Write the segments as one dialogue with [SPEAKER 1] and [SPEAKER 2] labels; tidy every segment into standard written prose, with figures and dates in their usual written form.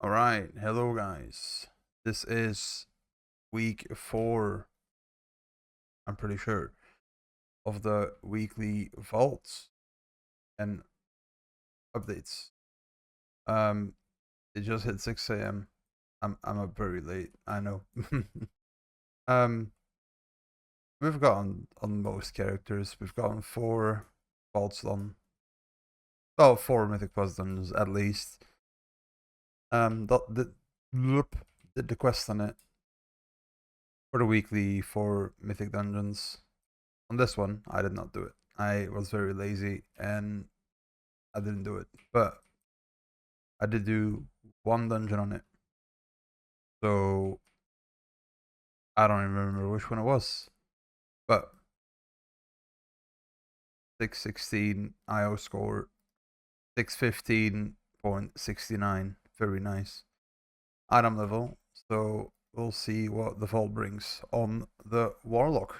[SPEAKER 1] All right, hello guys. This is week 4, I'm pretty sure, of the weekly vaults and updates. Um, it just hit 6 a.m. I'm up very late. I know. um, we've gotten on most characters. We've gotten 4 vaults done. Oh, 4 Mythic Plus dungeons at least. Did the quest on it for the weekly 4 Mythic dungeons. On this one, I did not do it. I was very lazy and I didn't do it. But I did do 1 dungeon on it. So I don't even remember which one it was. But 616 IO score, 615.69. Very nice. Item level. So we'll see what the vault brings on the Warlock.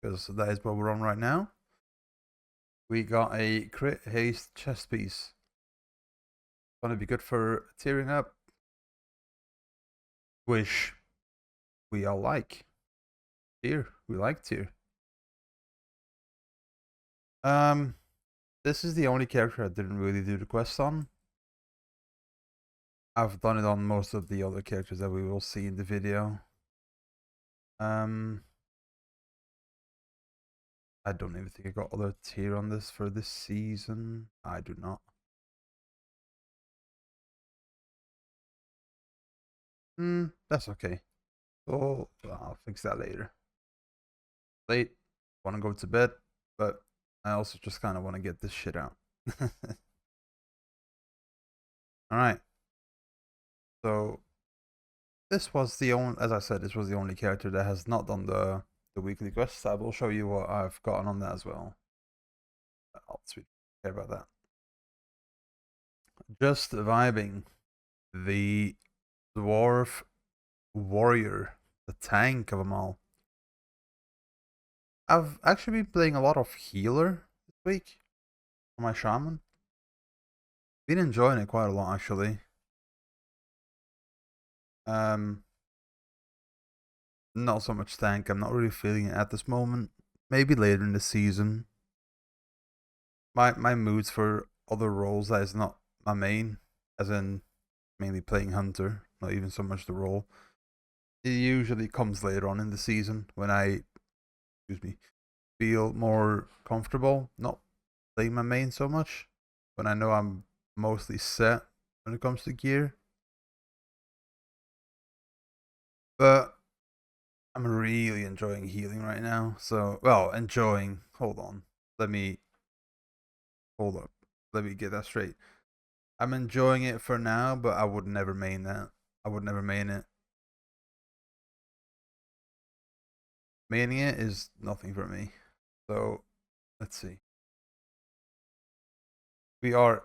[SPEAKER 1] Because that is what we're on right now. We got a crit haste chest piece. Gonna be good for tearing up. Which we all like. Tier. We like tier. Um, this is the only character I didn't really do the quest on. I've done it on most of the other characters that we will see in the video. Um, I don't even think I got other tier on this for this season. I do not. That's okay. So I'll fix that later. Late, want to go to bed, but I also just kind of want to get this shit out. All right. So this was the only, as I said, this was the only character that has not done the weekly quests. I will show you what I've gotten on that as well. I'll care about that. Just vibing. The dwarf warrior, the tank of them all. I've actually been playing a lot of healer this week for my shaman. Been enjoying it quite a lot actually. Um, Not so much tank. I'm not really feeling it at this moment. Maybe later in the season. My moods for other roles that is not my main, as in mainly playing hunter, not even so much the role. It usually comes later on in the season when I, excuse me, feel more comfortable not playing my main so much. When I know I'm mostly set when it comes to gear. But I'm really enjoying healing right now. So, well, enjoying. Hold on. Hold up. Let me get that straight. I'm enjoying it for now, but I would never main that. I would never main it. Maining it is nothing for me. So, let's see. We are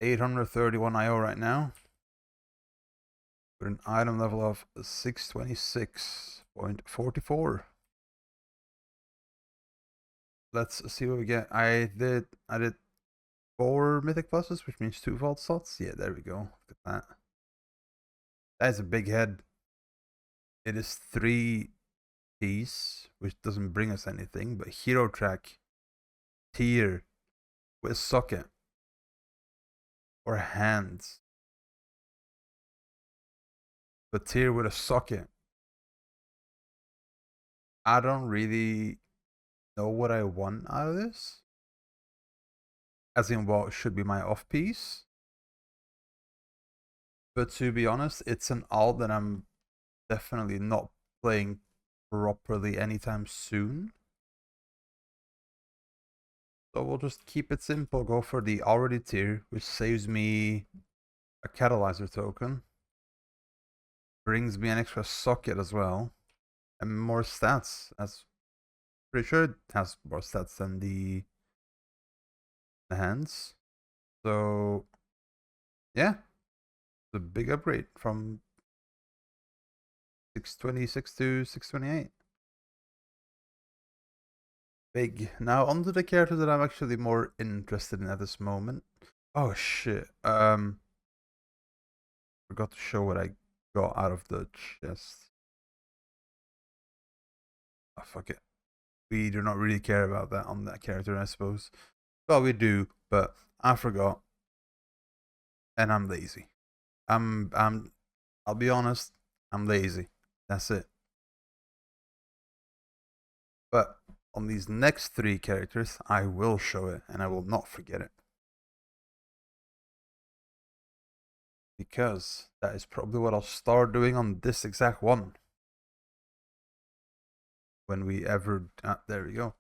[SPEAKER 1] 831 IO right now with an item level of 626.44. Let's see what we get. I did 4 mythic pluses, which means 2 vault slots. Yeah, there we go. Look at that. That is a big head. It is 3 piece, which doesn't bring us anything, but hero track tier with socket or hands. But tier with a socket. I don't really know what I want out of this. As in what should be my off piece. But to be honest, it's an alt that I'm definitely not playing properly anytime soon. So we'll just keep it simple, go for the already tier, which saves me a catalyzer token. Brings me an extra socket as well. And more stats. As pretty sure it has more stats than the hands. So yeah. It's a big upgrade from 626 to 628. Big. Now onto the character that I'm actually more interested in at this moment. Oh shit. Forgot forgot to show what I got out of the chest. Oh, fuck it. We do not really care about that on that character, I suppose. Well, we do, but I forgot. And I'm lazy. I'll be honest, I'm lazy. That's it. But on these next 3 characters, I will show it and I will not forget it. Because that is probably what I'll start doing on this exact one. When we ever... there we go.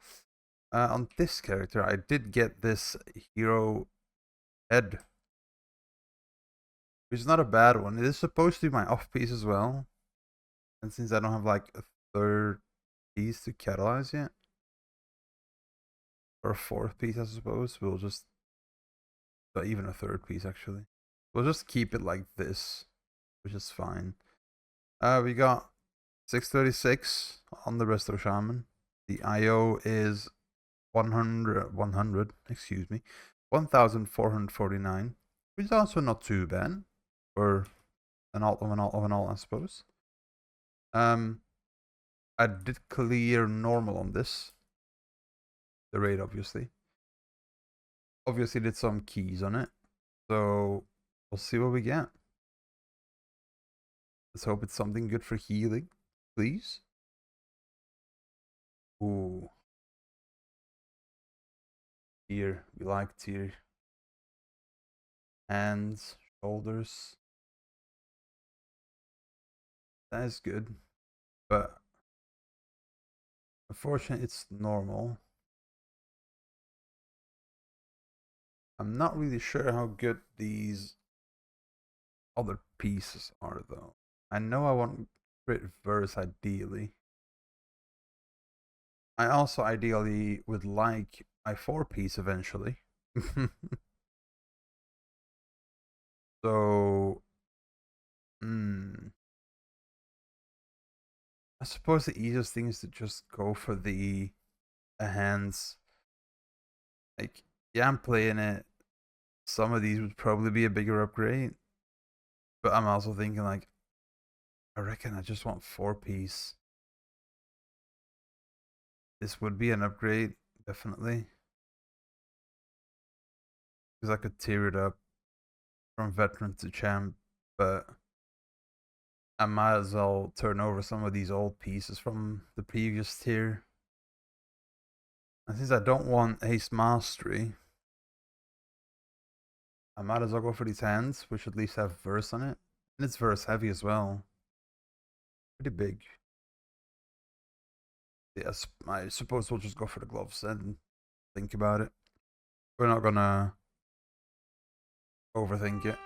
[SPEAKER 1] On this character, I did get this hero head. Which is not a bad one. It is supposed to be my off piece as well. And since I don't have like a 3rd piece to catalyze yet, or a 4th piece I suppose, we'll just... Not even a 3rd piece actually. We'll just keep it like this, which is fine. We got 636 on the Resto Shaman. The IO is 100, excuse me, 1449, which is also not too bad for an alt of an alt of an alt, I suppose. I did clear normal on this. The raid, obviously. Obviously did some keys on it. So we'll see what we get. Let's hope it's something good for healing, please. Ooh. Tier. We like tier. Hands, shoulders. That is good. But unfortunately, it's normal. I'm not really sure how good these other pieces are, though. I know I want crit verse ideally. I also ideally would like my 4-piece eventually. So, I suppose the easiest thing is to just go for the hands. Like, yeah, I'm playing it. Some of these would probably be a bigger upgrade. But I'm also thinking, like, I reckon I just want 4-piece. This would be an upgrade, definitely. Because I could tier it up from veteran to champ, but I might as well turn over some of these old pieces from the previous tier. And since I don't want Haste Mastery, I might as well go for these hands, which at least have verse on it. And it's verse heavy as well. Pretty big. Yes, I suppose we'll just go for the gloves and think about it. We're not gonna overthink it.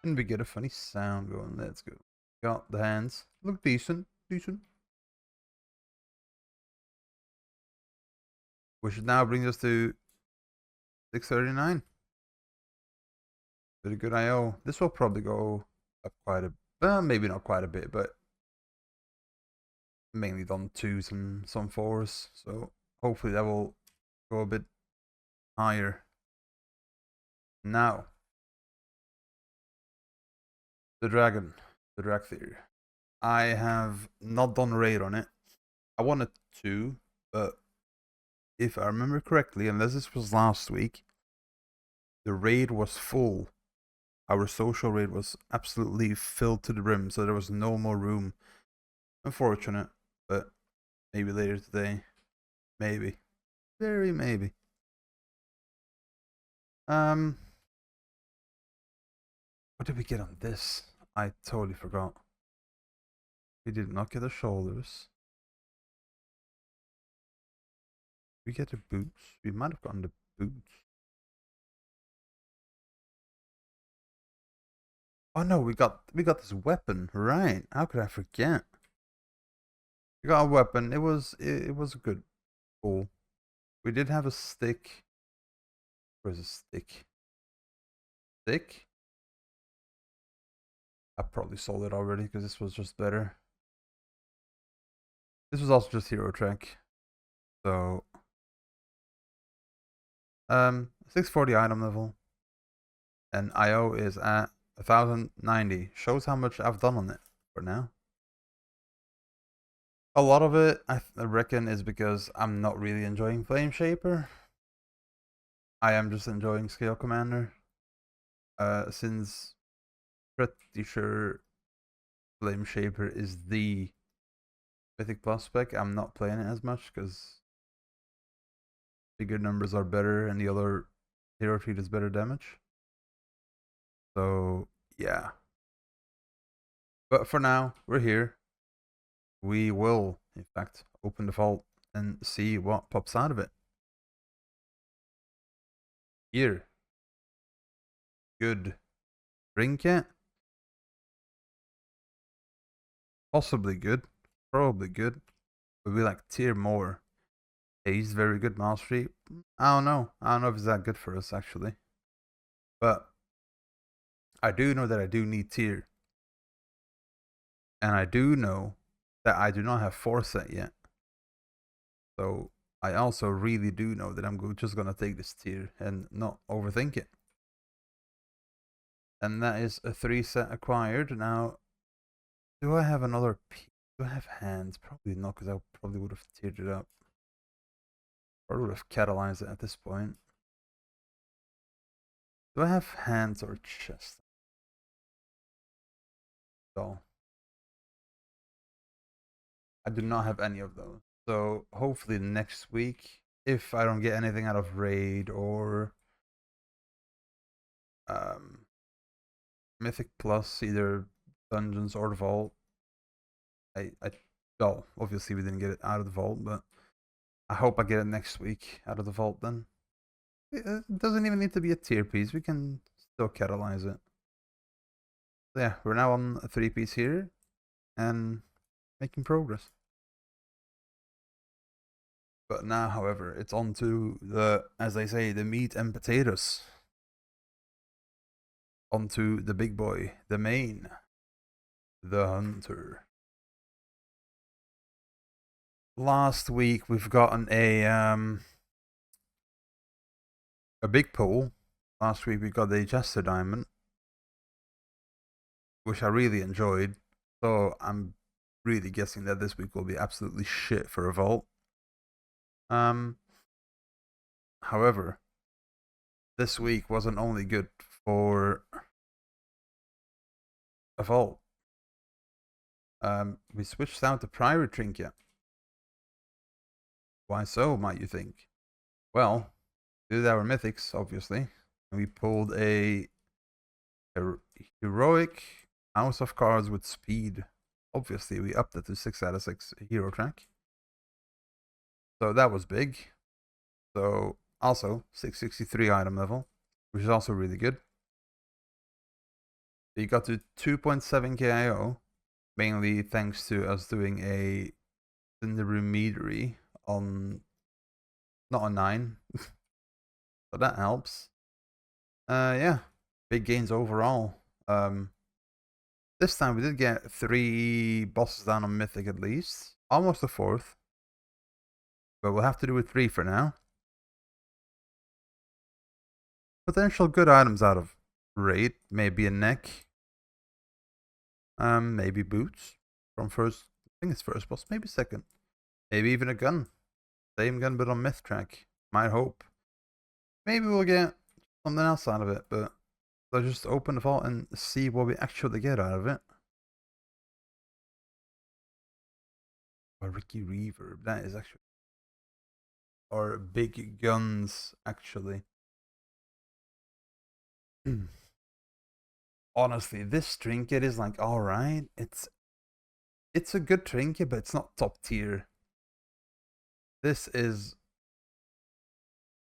[SPEAKER 1] And we get a funny sound going. Let's go. Got the hands. Look decent. Decent. Which now brings us to 639. Pretty good IO. This will probably go up quite a bit. Maybe not quite a bit, but mainly done 2s and some 4s. So hopefully that will go a bit higher. Now, the dragon. The Dragthyr. I have not done raid on it. I wanted to, but if I remember correctly, unless this was last week, the raid was full. Our social raid was absolutely filled to the brim, so there was no more room. Unfortunate, but maybe later today. Maybe. Very maybe. What did we get on this? I totally forgot. We did not get the shoulders. We get the boots. We might have gotten the boots. Oh no, we got this weapon, right? How could I forget? We got a weapon. It was a good pull. We did have a stick. Where's a stick? Stick? I probably sold it already because this was just better. This was also just hero track. So 640 item level. and IO is at 1090. Shows how much I've done on it for now. A lot of it, I reckon, is because I'm not really enjoying Flame Shaper. I am just enjoying Scale Commander. Since pretty sure Flame Shaper is the Mythic Plus spec, I'm not playing it as much because bigger numbers are better and the other hero tree does better damage. So, yeah. But for now, we're here. We will, in fact, open the vault and see what pops out of it. Here. Good. Trinket? Possibly good. Probably good. Would we like tier more? He's very good mastery. I don't know. I don't know if it's that good for us actually. But I do know that I do need tier. And I do know that I do not have foresight yet. So I also really do know that I'm just gonna take this tier and not overthink it. And that is a 3 set acquired. Now, do I have another piece? Do I have hands? Probably not, because I probably would have tiered it up. Or would have catalyzed it at this point. Do I have hands or chest? So I do not have any of those. So hopefully next week, if I don't get anything out of raid or Mythic Plus, either dungeons or the vault, well, obviously we didn't get it out of the vault, but I hope I get it next week out of the vault then. It doesn't even need to be a tier piece. We can still catalyze it. So yeah, we're now on a 3 piece here and making progress. But now, however, it's on to the, as they say, the meat and potatoes. Onto the big boy, the main, the hunter. Last week we've gotten a big pull. Last week we got a Jester Diamond, which I really enjoyed. So I'm really guessing that this week will be absolutely shit for a vault. However, this week wasn't only good for a vault. We switched out the Priory Trinket. Why so, might you think? Well, we did our mythics, obviously. And we pulled a heroic house of cards with speed. Obviously, we upped it to 6 out of 6 hero track. So that was big. So also 663 item level, which is also really good. You got to 2.7 KIO, mainly thanks to us doing a Cinderumidary on not a 9. So that helps. Yeah, big gains overall. This time we did get 3 bosses down on Mythic at least. Almost a 4th. But we'll have to do a 3 for now. Potential good items out of raid. Maybe a neck. Maybe boots. From first, I think it's first boss. Maybe second. Maybe even a gun. Same gun but on myth track. Might hope. Maybe we'll get something else out of it. But let's just open the vault and see what we actually get out of it. A Ricky Reverb. That is actually, or big guns actually. Honestly, this trinket is like alright. It's a good trinket, but it's not top tier. This is,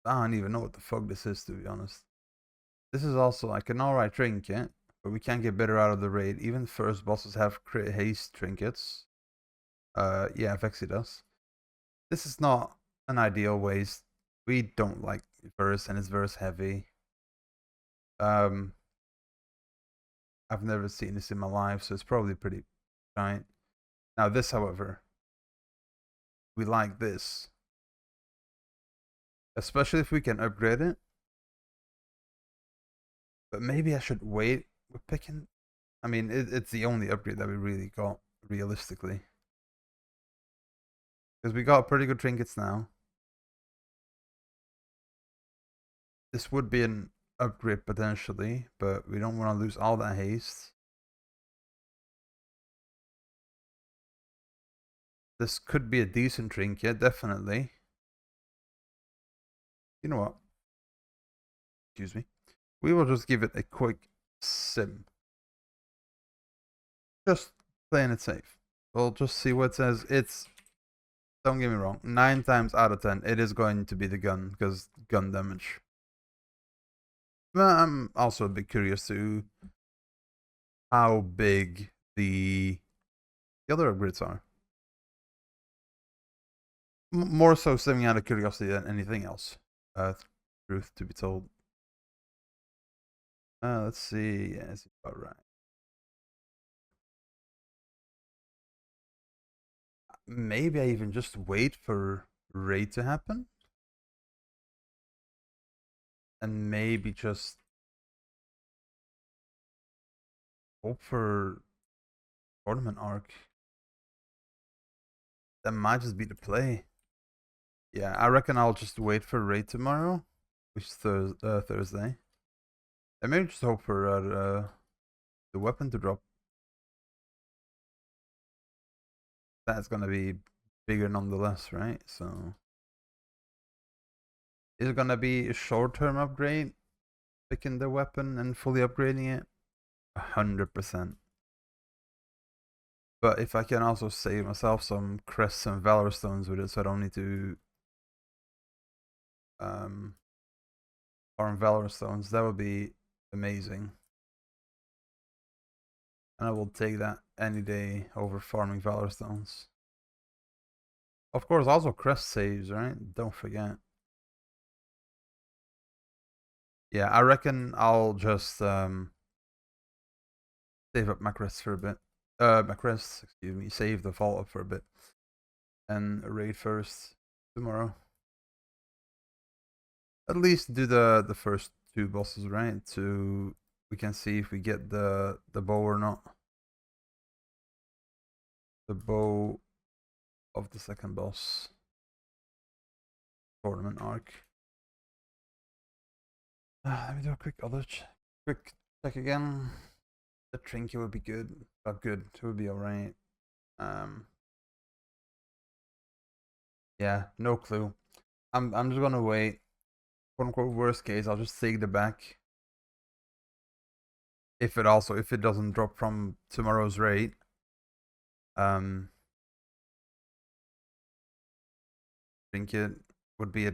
[SPEAKER 1] I don't even know what the fuck this is, to be honest. This is also like an alright trinket, but we can't get better out of the raid. Even first bosses have crit haste trinkets. Yeah, Vexy does. This is not an ideal waste. We don't like verse, and it's verse heavy. I've never seen this in my life, so it's probably pretty giant. Now this, however, we like this. Especially if we can upgrade it. But maybe I should wait with picking. I mean, it's the only upgrade that we really got, realistically. Because we got pretty good trinkets now. This would be an upgrade potentially, but we don't want to lose all that haste. This could be a decent trinket, definitely. You know what? Excuse me. We will just give it a quick sim. Just playing it safe. We'll just see what it says. It's, don't get me wrong, 9 times out of 10, it is going to be the gun, because gun damage. But I'm also a bit curious to how big the other upgrades are. More so stemming out of curiosity than anything else. Truth to be told. Let's see. Yeah, it's about right. Maybe I even just wait for raid to happen. And maybe just hope for tournament arc. That might just be the play. Yeah, I reckon I'll just wait for raid tomorrow, which is Thursday. And maybe just hope for the weapon to drop. That's gonna be bigger nonetheless, right? So is it gonna be a short-term upgrade, picking the weapon and fully upgrading it? 100%. But if I can also save myself some crests and valor stones with it, so I don't need to farm valor stones, that would be amazing. And I will take that any day over farming valor stones. Of course, also crest saves, right? Don't forget. Yeah, I reckon I'll just save up my crests for a bit. My crests, excuse me, save the vault up for a bit, and raid first tomorrow. At least do the first 2 bosses, right? To we can see if we get the bow or not. The bow of the second boss tournament arc. Let me do a quick quick check again. The trinket would be good. Good. It would be alright. Yeah, no clue. I'm just gonna wait. Quote unquote worst case, I'll just take the back. If it doesn't drop from tomorrow's rate. Trinket would be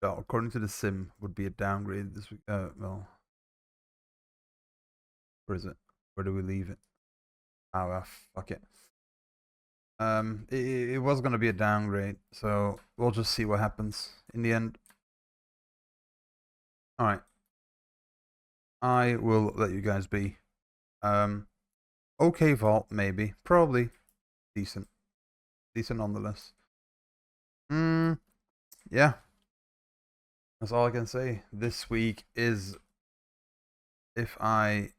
[SPEAKER 1] according to the sim, would be a downgrade this week. Well, where is it? Where do we leave it? Oh, fuck it. It was gonna be a downgrade, so we'll just see what happens in the end. All right, I will let you guys be. Okay, vault maybe, probably decent nonetheless. Yeah. That's all I can say. This week is, if I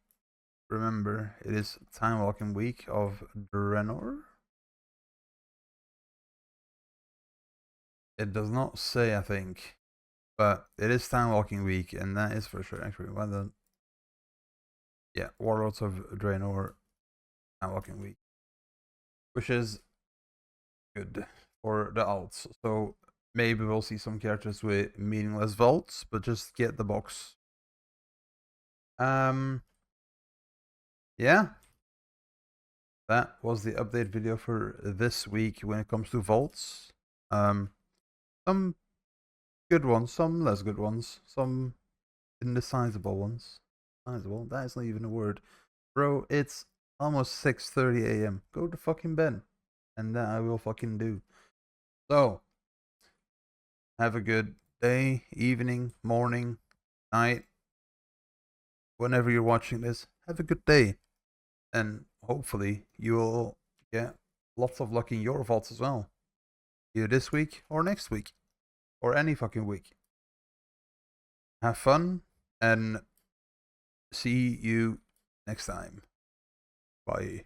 [SPEAKER 1] remember, it is Time Walking Week of Draenor. It does not say, I think, but it is Time Walking Week, and that is for sure. Actually, yeah, Warlords of Draenor Time Walking Week, which is good for the alts. So maybe we'll see some characters with meaningless vaults, but just get the box. Yeah. That was the update video for this week when it comes to vaults. Some good ones, some less good ones, some indecisible ones. Indecisible? That is not even a word. Bro, it's almost 6:30 a.m. Go to fucking bed. And that I will fucking do. So, have a good day, evening, morning, night. Whenever you're watching this, have a good day. And hopefully you'll get lots of luck in your vaults as well. Either this week or next week. Or any fucking week. Have fun and see you next time. Bye.